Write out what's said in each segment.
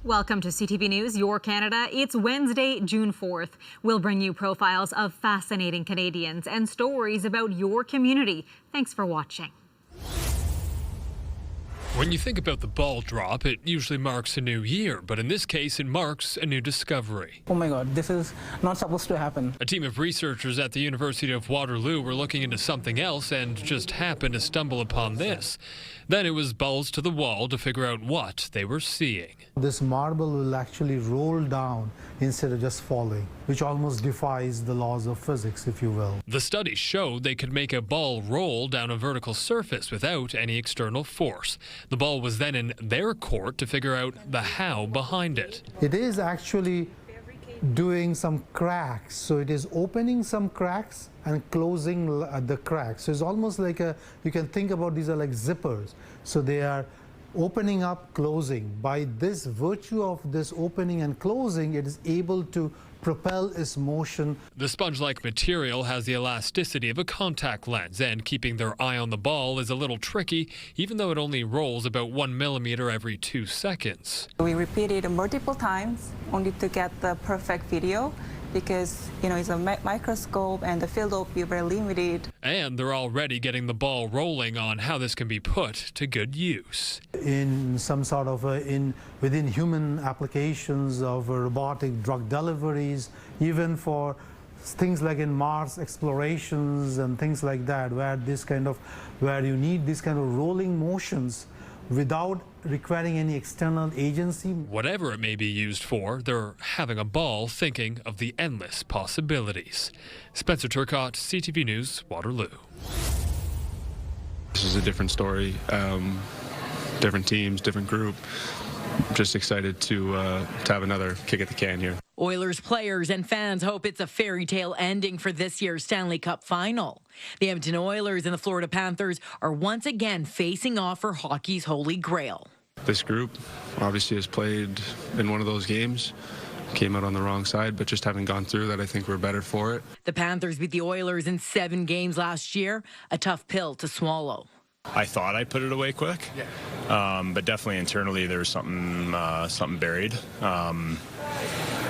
Welcome to CTV News Your Canada. It's Wednesday, June 4th. We'll bring you profiles of fascinating Canadians and stories about your community. Thanks for watching. When you think about the ball drop, it usually marks a new year, but in this case, it marks a new discovery. Oh my God, this is not supposed to happen. A team of researchers at the University of Waterloo were looking into something else and just happened to stumble upon this. Then it was balls to the wall to figure out what they were seeing. This marble will actually roll down instead of just falling, which almost defies the laws of physics, if you will. The study showed they could make a ball roll down a vertical surface without any external force. The ball was then in their court to figure out the how behind it. It is actually doing some cracks, so it is opening some cracks and closing the cracks. So it's almost like you can think about these are like zippers. So they are opening up, closing. By this virtue of this opening and closing, it is able to propel its motion. The sponge-like material has the elasticity of a contact lens, and keeping their eye on the ball is a little tricky, even though it only rolls about 1 millimeter every 2 seconds. We repeated multiple times only to get the perfect video, because it's a microscope and the field will be very limited. And they're already getting the ball rolling on how this can be put to good use. In some sort of within human applications of robotic drug deliveries, even for things like in Mars explorations and things like that, where you need these kind of rolling motions without requiring any external agency. Whatever it may be used for, they're having a ball thinking of the endless possibilities. Spencer Turcott, CTV News, Waterloo. This is a different story, different teams, different group. I'm just excited to have another kick at the can here. Oilers players and fans hope it's a fairy tale ending for this year's Stanley Cup final. The Edmonton Oilers and the Florida Panthers are once again facing off for hockey's holy grail. This group obviously has played in one of those games, came out on the wrong side, but just having gone through that, I think we're better for it. The Panthers beat the Oilers in 7 games last year, a tough pill to swallow. I thought I put it away quick, but definitely internally there was something buried.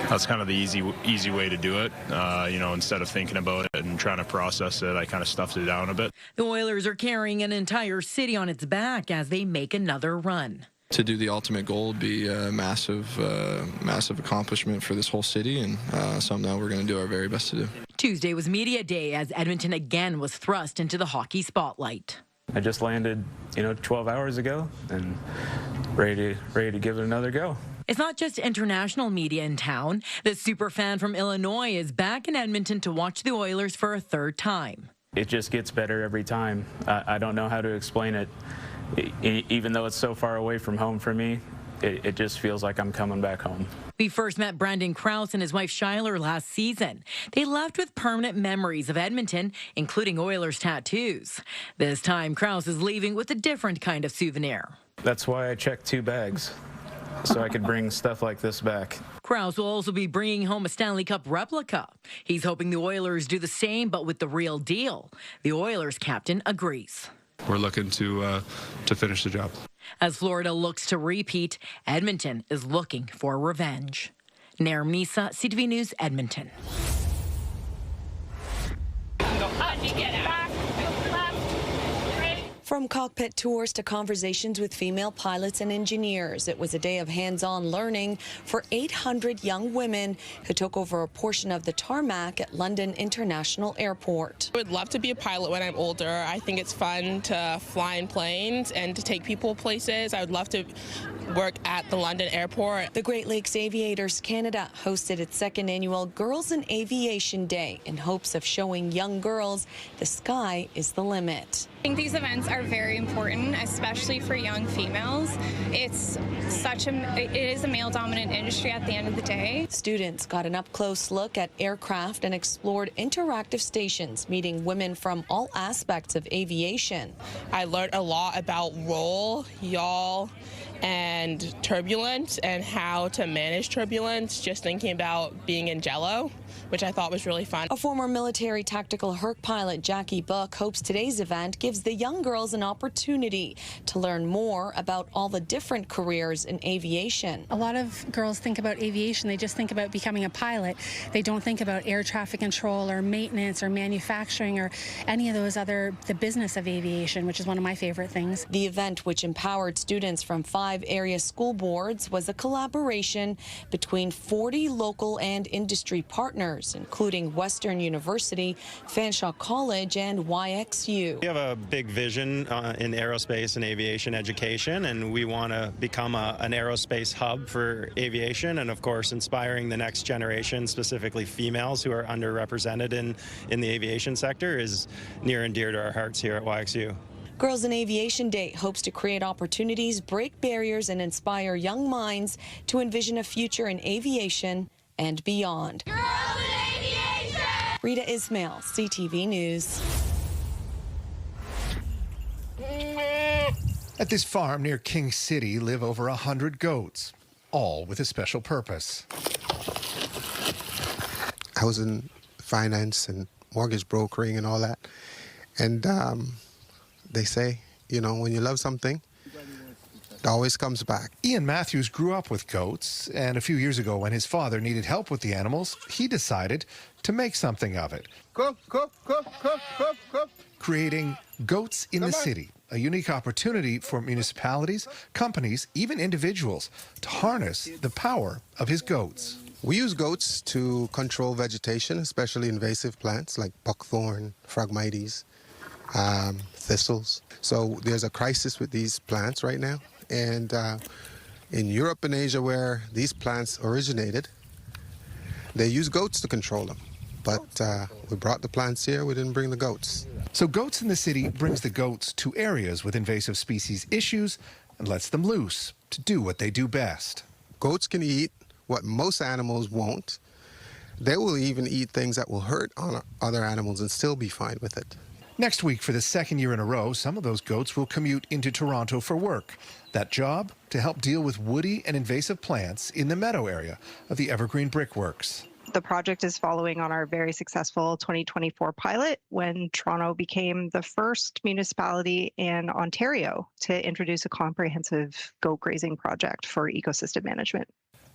That's kind of the easy way to do it. Instead of thinking about it and trying to process it, I kind of stuffed it down a bit. The Oilers are carrying an entire city on its back as they make another run. To do the ultimate goal would be a massive accomplishment for this whole city, and something that we're going to do our very best to do. Tuesday was media day as Edmonton again was thrust into the hockey spotlight. I just landed, 12 hours ago and ready to give it another go. It's not just international media in town. The superfan from Illinois is back in Edmonton to watch the Oilers for a third time. It just gets better every time. I don't know how to explain it. Even though it's so far away from home for me, it just feels like I'm coming back home. We first met Brandon Krause and his wife Schuyler last season. They left with permanent memories of Edmonton, including Oilers tattoos. This time, Krause is leaving with a different kind of souvenir. That's why I checked 2 bags, so I could bring stuff like this back. Krause will also be bringing home a Stanley Cup replica. He's hoping the Oilers do the same, but with the real deal. The Oilers captain agrees. We're looking to finish the job. As Florida looks to repeat, Edmonton is looking for revenge. Nair Nisa, CTV News, Edmonton. From cockpit tours to conversations with female pilots and engineers, it was a day of hands-on learning for 800 young women who took over a portion of the tarmac at London International Airport. I would love to be a pilot when I'm older. I think it's fun to fly in planes and to take people places. I would love to work at the London Airport. The Great Lakes Aviators Canada hosted its 2nd annual Girls in Aviation Day in hopes of showing young girls the sky is the limit. I think these events are very important, especially for young females. It is a male-dominant industry at the end of the day. Students got an up-close look at aircraft and explored interactive stations, meeting women from all aspects of aviation. I learned a lot about roll, yaw, and turbulence and how to manage turbulence, just thinking about being in jello which I thought was really fun. A former military tactical Herc pilot, Jackie Book, hopes today's event gives the young girls an opportunity to learn more about all the different careers in aviation. A lot of girls think about aviation, they just think about becoming a pilot. They don't think about air traffic control or maintenance or manufacturing or any of those other, the business of aviation, which is one of my favorite things. The event, which empowered students from 5 area school boards, was a collaboration between 40 local and industry partners, including Western University, Fanshawe College, and YXU. We have a big vision in aerospace and aviation education, and we want to become an aerospace hub for aviation, and of course inspiring the next generation, specifically females who are underrepresented in the aviation sector, is near and dear to our hearts here at YXU. Girls in Aviation Day hopes to create opportunities, break barriers, and inspire young minds to envision a future in aviation and beyond. Girls in Aviation! Reta, Ismail, CTV News. At this farm near King City live over 100 goats, all with a special purpose. I was in finance and mortgage brokering and all that. And they say, you know, when you love something, it always comes back. Ian Matthews grew up with goats, and a few years ago when his father needed help with the animals, he decided to make something of it. Creating Goats in the City, a unique opportunity for municipalities, companies, even individuals to harness the power of his goats. We use goats to control vegetation, especially invasive plants like buckthorn, phragmites, thistles. So there's a crisis with these plants right now. And in Europe and Asia, where these plants originated, they use goats to control them. But we brought the plants here, we didn't bring the goats. So Goats in the City brings the goats to areas with invasive species issues and lets them loose to do what they do best. Goats can eat what most animals won't. They will even eat things that will hurt other animals and still be fine with it. Next week, for the second year in a row, some of those goats will commute into Toronto for work. That job, to help deal with woody and invasive plants in the meadow area of the Evergreen Brickworks. The project is following on our very successful 2024 pilot when Toronto became the first municipality in Ontario to introduce a comprehensive goat grazing project for ecosystem management.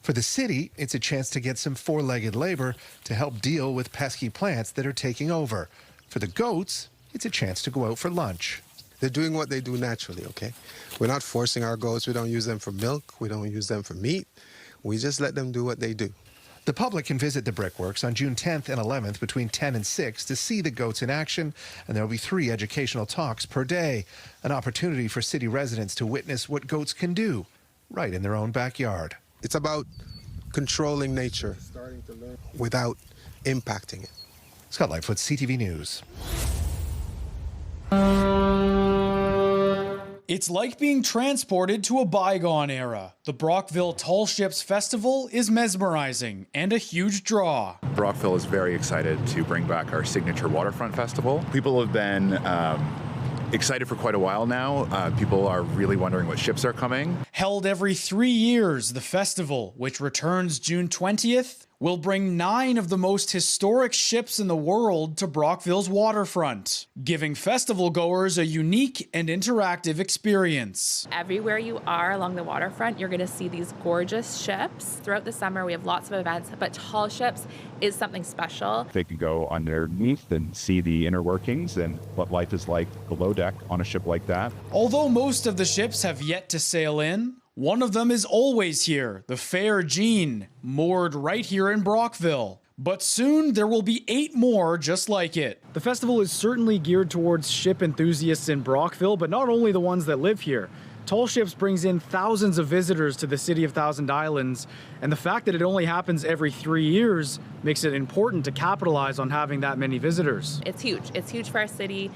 For the city, it's a chance to get some four-legged labor to help deal with pesky plants that are taking over. For the goats, it's a chance to go out for lunch. They're doing what they do naturally, okay? We're not forcing our goats. We don't use them for milk. We don't use them for meat. We just let them do what they do. The public can visit the Brickworks on June 10th and 11th between 10 and 6 to see the goats in action, and there will be 3 educational talks per day, an opportunity for city residents to witness what goats can do right in their own backyard. It's about controlling nature without impacting it. Scott Lightfoot, CTV News. It's like being transported to a bygone era. The Brockville Tall Ships Festival is mesmerizing and a huge draw. Brockville is very excited to bring back our signature waterfront festival. People have been excited for quite a while now. People are really wondering what ships are coming. Held every 3 years, the festival, which returns June 20th, will bring 9 of the most historic ships in the world to Brockville's waterfront, giving festival goers a unique and interactive experience. Everywhere you are along the waterfront, you're going to see these gorgeous ships. Throughout the summer, we have lots of events, but tall ships is something special. They can go underneath and see the inner workings and what life is like below deck on a ship like that. Although most of the ships have yet to sail in, one of them is always here, the Fair Jean, moored right here in Brockville. But soon there will be 8 more just like it. The festival is certainly geared towards ship enthusiasts in Brockville, but not only the ones that live here. Tall Ships brings in thousands of visitors to the City of Thousand Islands, and the fact that it only happens every 3 years makes it important to capitalize on having that many visitors. It's huge. It's huge for our city.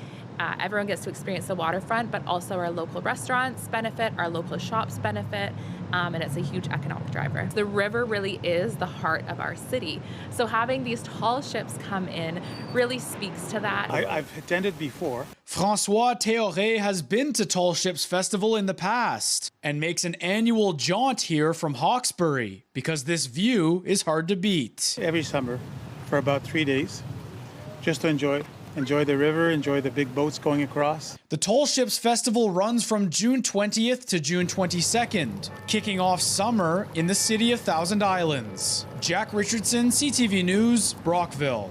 Everyone gets to experience the waterfront, but also our local restaurants benefit, our local shops benefit, and it's a huge economic driver. The river really is the heart of our city. So having these tall ships come in really speaks to that. I've attended before. Francois Théoré has been to Tall Ships Festival in the past and makes an annual jaunt here from Hawkesbury because this view is hard to beat. Every summer for about 3 days, just to enjoy the river, enjoy the big boats going across. The Tall Ships Festival runs from June 20th to June 22nd, kicking off summer in the city of Thousand Islands. Jack Richardson, CTV News, Brockville.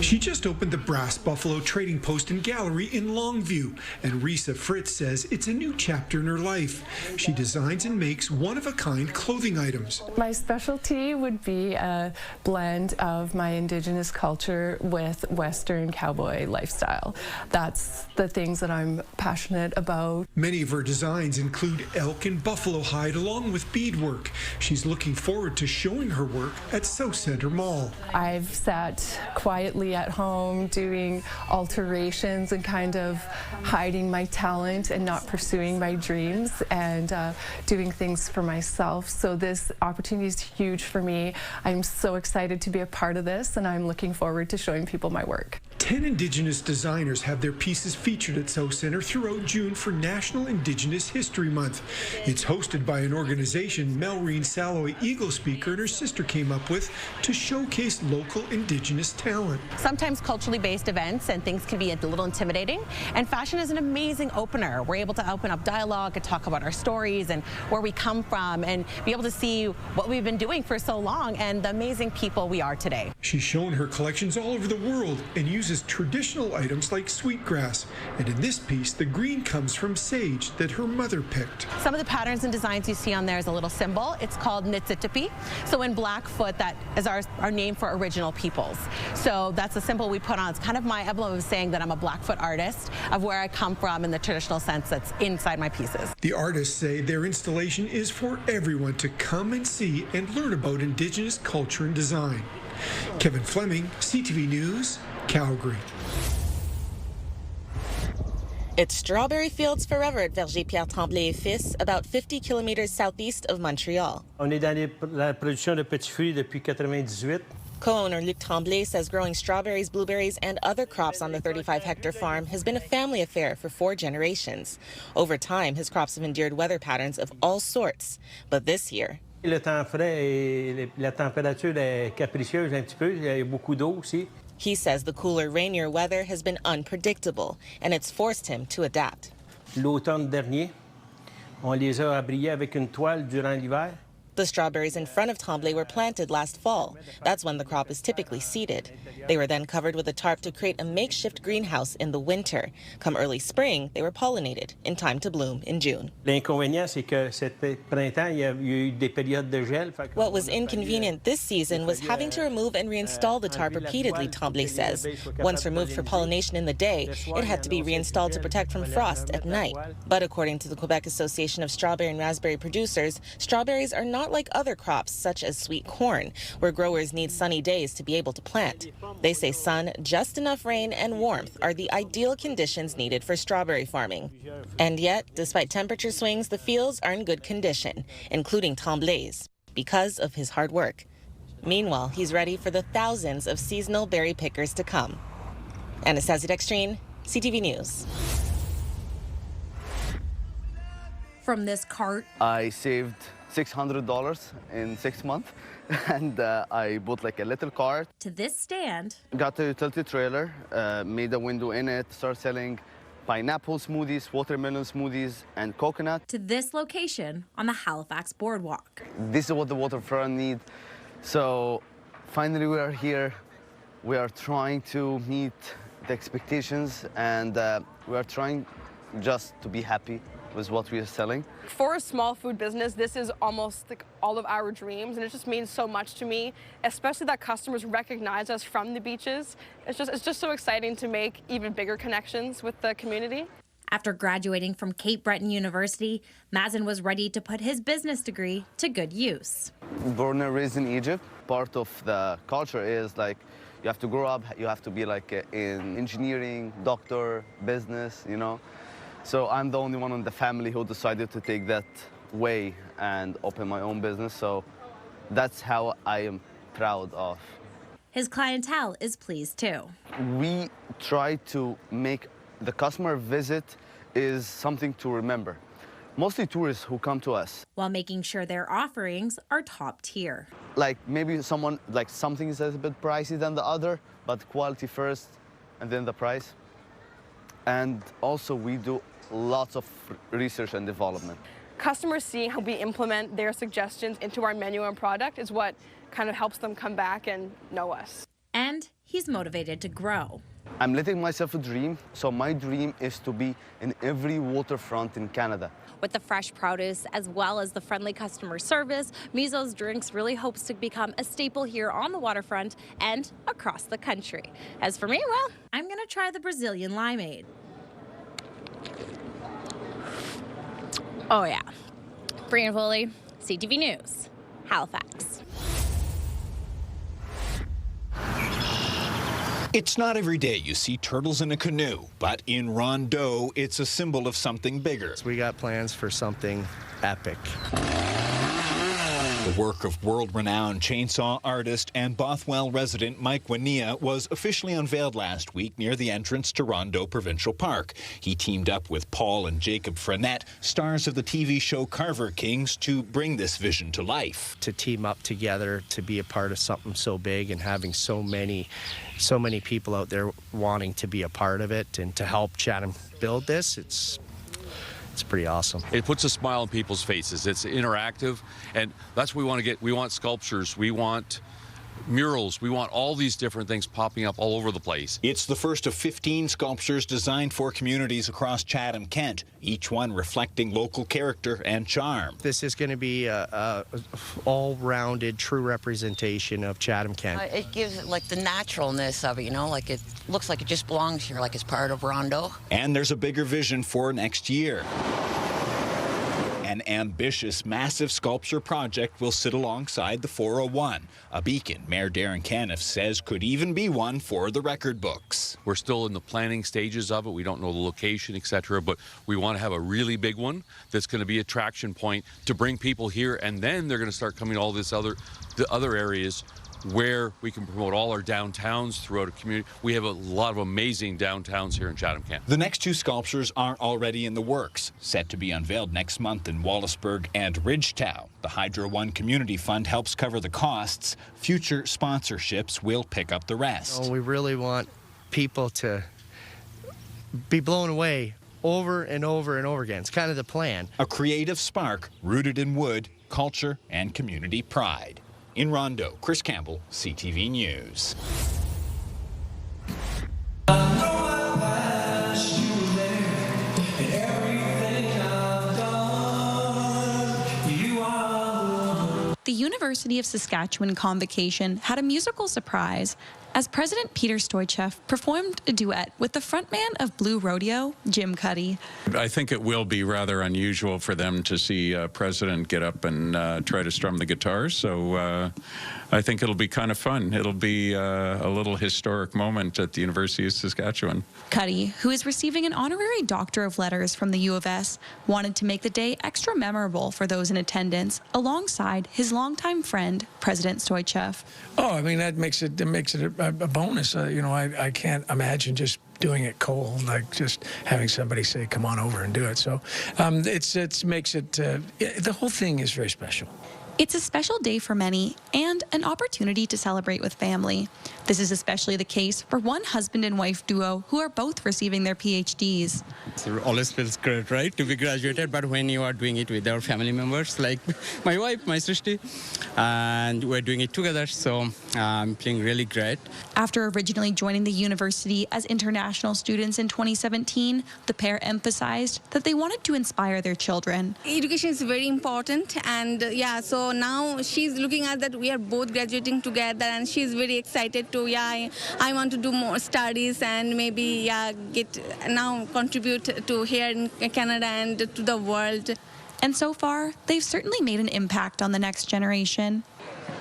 She just opened the Brass Buffalo Trading Post and Gallery in Longview, and Risa Fritz says it's a new chapter in her life. She designs and makes one-of-a-kind clothing items. My specialty would be a blend of my Indigenous culture with Western cowboy lifestyle. That's the things that I'm passionate about. Many of her designs include elk and buffalo hide along with beadwork. She's looking forward to showing her work at South Centre Mall. I've sat quietly at home doing alterations and kind of hiding my talent and not pursuing my dreams and doing things for myself. So this opportunity is huge for me. I'm so excited to be a part of this, and I'm looking forward to showing people my work. 10 Indigenous designers have their pieces featured at South Centre throughout June for National Indigenous History Month. It's hosted by an organization Melreen Saloy Eagle Speaker and her sister came up with to showcase local Indigenous talent. Sometimes culturally based events and things can be a little intimidating, and fashion is an amazing opener. We're able to open up dialogue and talk about our stories and where we come from and be able to see what we've been doing for so long and the amazing people we are today. She's shown her collections all over the world and uses traditional items like sweetgrass. And in this piece, the green comes from sage that her mother picked. Some of the patterns and designs you see on there is a little symbol. It's called Nitsitapi. So in Blackfoot, that is our name for original peoples. So that's a symbol we put on. It's kind of my emblem of saying that I'm a Blackfoot artist, of where I come from in the traditional sense that's inside my pieces. The artists say their installation is for everyone to come and see and learn about Indigenous culture and design. Kevin Fleming, CTV News, Calgary. It's strawberry fields forever at Verger Pierre Tremblay et Fils, about 50 kilometers southeast of Montreal. On est dans la production de petits fruits depuis 98. Co-owner Luc Tremblay says growing strawberries, blueberries, and other crops on the 35-hectare farm has been a family affair for 4 generations. Over time, his crops have endured weather patterns of all sorts. But this year, Le temps frais et la température est capricieuse un petit peu. Il y a beaucoup d'eau aussi. he says the cooler, rainier weather has been unpredictable, and it's forced him to adapt. L'automne dernier, on les a abriés avec une toile durant l'hiver. The strawberries in front of Tremblay were planted last fall. That's when the crop is typically seeded. They were then covered with a tarp to create a makeshift greenhouse in the winter. Come early spring, they were pollinated in time to bloom in June. L'inconvénient, c'est que cet printemps, il y a eu des périodes de gel. What was inconvenient this season was having to remove and reinstall the tarp repeatedly, Tremblay says. Once removed for pollination in the day, it had to be reinstalled to protect from frost at night. But according to the Quebec Association of Strawberry and Raspberry Producers, strawberries are not like other crops such as sweet corn, where growers need sunny days to be able to plant. They say sun, just enough rain, and warmth are the ideal conditions needed for strawberry farming. And yet, despite temperature swings, the fields are in good condition, including Tremblay's, because of his hard work. Meanwhile, he's ready for the thousands of seasonal berry pickers to come. Anastasia Dextrine, CTV News. From this cart, I saved $600 in 6 months, and I bought like a little cart. To this stand. Got a utility trailer, made a window in it, started selling pineapple smoothies, watermelon smoothies, and coconut. To this location on the Halifax Boardwalk. This is what the waterfront need. So finally we are here. We are trying to meet the expectations, and we are trying just to be happy with what we are selling. For a small food business, this is almost like all of our dreams, and it just means so much to me, especially that customers recognize us from the beaches. It's just so exciting to make even bigger connections with the community. After graduating from Cape Breton University, Mazen was ready to put his business degree to good use. Born and raised in Egypt, part of the culture is like you have to grow up, you have to be like in engineering, doctor, business, you know. So I'm the only one in the family who decided to take that way and open my own business. So that's how I am proud of. His clientele is pleased too. We try to make the customer visit is something to remember. mostly tourists who come to us. While making sure their offerings are top tier. Like maybe something is a bit pricey than the other, but quality first and then the price. And also we do lots of research and development. Customers seeing how we implement their suggestions into our menu and product is what kind of helps them come back and know us. And he's motivated to grow. I'm letting myself a dream, so my dream is to be in every waterfront in Canada. With the fresh produce as well as the friendly customer service, Mizo's Drinks really hopes to become a staple here on the waterfront and across the country. As for me, well, I'm gonna try the Brazilian limeade. Oh yeah. Brianna Foley, CTV News, Halifax. It's not every day you see turtles in a canoe, but in Rondo, it's a symbol of something bigger. We got plans for something epic. The work of world-renowned chainsaw artist and Bothwell resident Mike Wania was officially unveiled last week near the entrance to Rondo Provincial Park. He teamed up with Paul and Jacob Frenette, stars of the TV show Carver Kings, to bring this vision to life. To team up together, to be a part of something so big and having so many people out there wanting to be a part of it and to help Chatham build this, it's pretty awesome. It puts a smile on people's faces. It's interactive, and that's what we want to get. We want sculptures, we want murals, we want all these different things popping up all over the place. It's the first of 15 sculptures designed for communities across Chatham-Kent, each one reflecting local character and charm. This is going to be a all-rounded, true representation of Chatham-Kent. It gives it like the naturalness of it, you know, like it looks like it just belongs here, like it's part of Rondo. And there's a bigger vision for next year. An ambitious, massive sculpture project will sit alongside the 401, a beacon Mayor Darren Caniff says could even be one for the record books. We're still in the planning stages of it. We don't know the location, etc., but we want to have a really big one that's going to be a attraction point to bring people here, and then they're going to start coming to all the other areas where we can promote all our downtowns throughout a community. We have a lot of amazing downtowns here in Chatham-Kent. The next two sculptures are already in the works, set to be unveiled next month in Wallaceburg and Ridgetown. The Hydro One Community Fund helps cover the costs. Future sponsorships will pick up the rest. We really want people to be blown away over and over and over again. It's kind of the plan. A creative spark rooted in wood, culture, and community pride. In Rondo, Chris Campbell, CTV News. The University of Saskatchewan convocation had a musical surprise as President Peter Stoichev performed a duet with the frontman of Blue Rodeo, Jim Cuddy. I think it will be rather unusual for them to see a president get up and try to strum the guitar, so I think it'll be kind of fun. It'll be a little historic moment at the University of Saskatchewan. Cuddy, who is receiving an honorary Doctor of Letters from the U of S, wanted to make the day extra memorable for those in attendance, alongside his longtime friend, President Stoichev. Oh, I mean, that makes it a bonus. You know, I can't imagine just doing it cold, like just having somebody say, come on over and do it. So it makes it, the whole thing is very special. It's a special day for many and an opportunity to celebrate with family. This is especially the case for one husband and wife duo who are both receiving their PhDs. It always feels great, right, to be graduated, but when you are doing it with our family members, like my wife, my sister, and we're doing it together, so I'm feeling really great. After originally joining the university as international students in 2017, the pair emphasized that they wanted to inspire their children. Education is very important, and so now she's looking at that we are both graduating together, and she's very excited to, I want to do more studies and maybe, contribute to here in Canada and to the world. And so far, they've certainly made an impact on the next generation.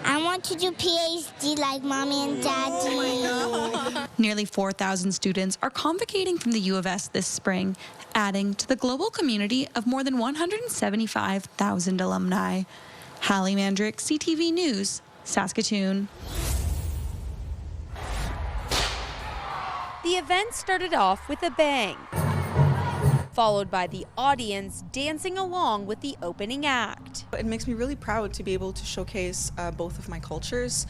I want to do PhD like Mommy and Daddy. Nearly 4,000 students are convocating from the U of S this spring, adding to the global community of more than 175,000 alumni. Hallie Mandrick, CTV News, Saskatoon. The event started off with a bang. followed by the audience dancing along with the opening act. It makes me really proud to be able to showcase both of my cultures.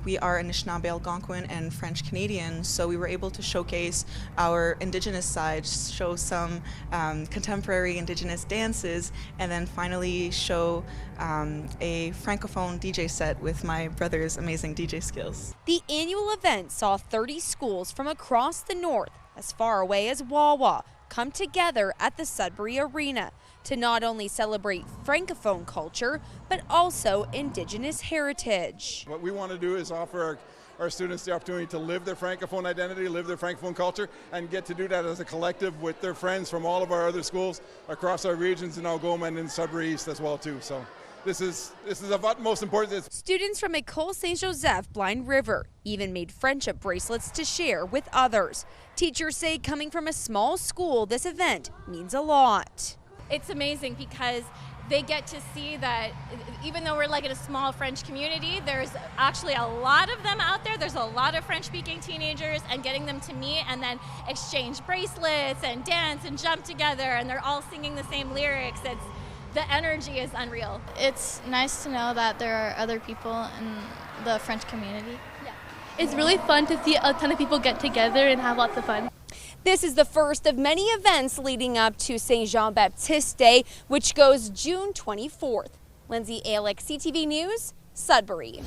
We are Anishinaabe, Algonquin, and French Canadian, so we were able to showcase our Indigenous side, show some contemporary Indigenous dances, and then finally show a Francophone DJ set with my brother's amazing DJ skills. The annual event saw 30 schools from across the north, as far away as Wawa, come together at the Sudbury Arena to not only celebrate Francophone culture, but also Indigenous heritage. What we want to do is offer our students the opportunity to live their Francophone identity, live their Francophone culture, and get to do that as a collective with their friends from all of our other schools across our regions in Algoma and in Sudbury East as well too. So this is of utmost importance. Students from École Saint-Joseph Blind River even made friendship bracelets to share with others. Teachers say coming from a small school, this event means a lot. It's amazing because they get to see that even though we're like in a small French community, there's actually a lot of them out there. There's a lot of French-speaking teenagers, and getting them to meet and then exchange bracelets and dance and jump together, and they're all singing the same lyrics. The energy is unreal. It's nice to know that there are other people in the French community. Yeah. It's really fun to see a ton of people get together and have lots of fun. This is the first of many events leading up to Saint Jean-Baptiste Day, which goes June 24th. Lindsay Alick, CTV News, Sudbury.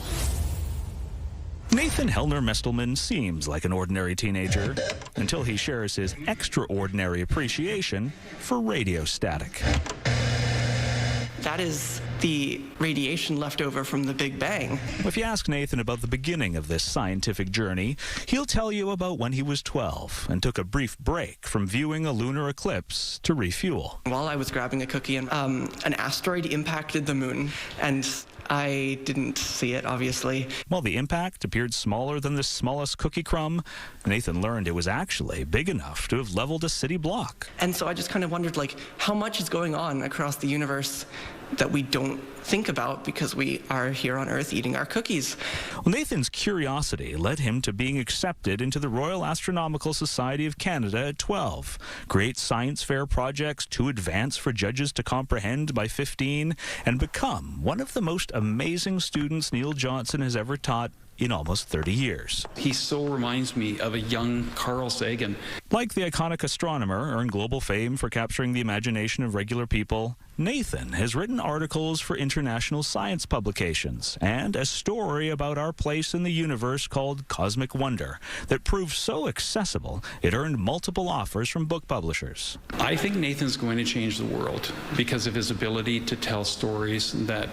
Nathan Helner Mestleman seems like an ordinary teenager until he shares his extraordinary appreciation for radio static. That is the radiation left over from the Big Bang. If you ask Nathan about the beginning of this scientific journey, he'll tell you about when he was 12 and took a brief break from viewing a lunar eclipse to refuel. While I was grabbing a cookie, and an asteroid impacted the moon, and I didn't see it, obviously. While the impact appeared smaller than the smallest cookie crumb, Nathan learned it was actually big enough to have leveled a city block. And so I just kind of wondered, like, how much is going on across the universe that we don't think about because we are here on Earth eating our cookies. Well, Nathan's curiosity led him to being accepted into the Royal Astronomical Society of Canada at 12, create science fair projects too advanced for judges to comprehend by 15, and become one of the most amazing students Neil Johnson has ever taught in almost 30 years. He so reminds me of a young Carl Sagan. Like the iconic astronomer earned global fame for capturing the imagination of regular people, Nathan has written articles for international science publications and a story about our place in the universe called Cosmic Wonder that proved so accessible it earned multiple offers from book publishers. I think Nathan's going to change the world because of his ability to tell stories that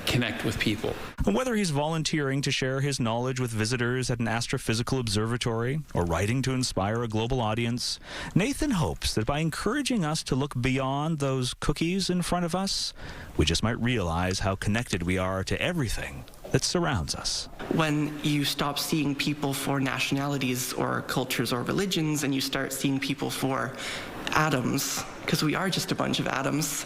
connect with people. Whether he's volunteering to share his knowledge with visitors at an astrophysical observatory or writing to inspire a global audience, Nathan hopes that by encouraging us to look beyond those cookies in front of us, we just might realize how connected we are to everything that surrounds us. When you stop seeing people for nationalities or cultures or religions and you start seeing people for atoms, because we are just a bunch of atoms,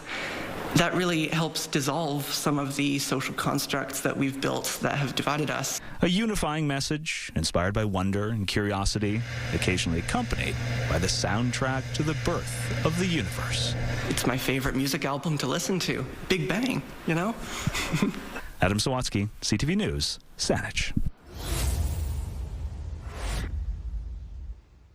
that really helps dissolve some of the social constructs that we've built that have divided us. A unifying message inspired by wonder and curiosity, occasionally accompanied by the soundtrack to the birth of the universe. It's my favorite music album to listen to. Big Bang, you know? Adam Sawatsky, CTV News, Saanich.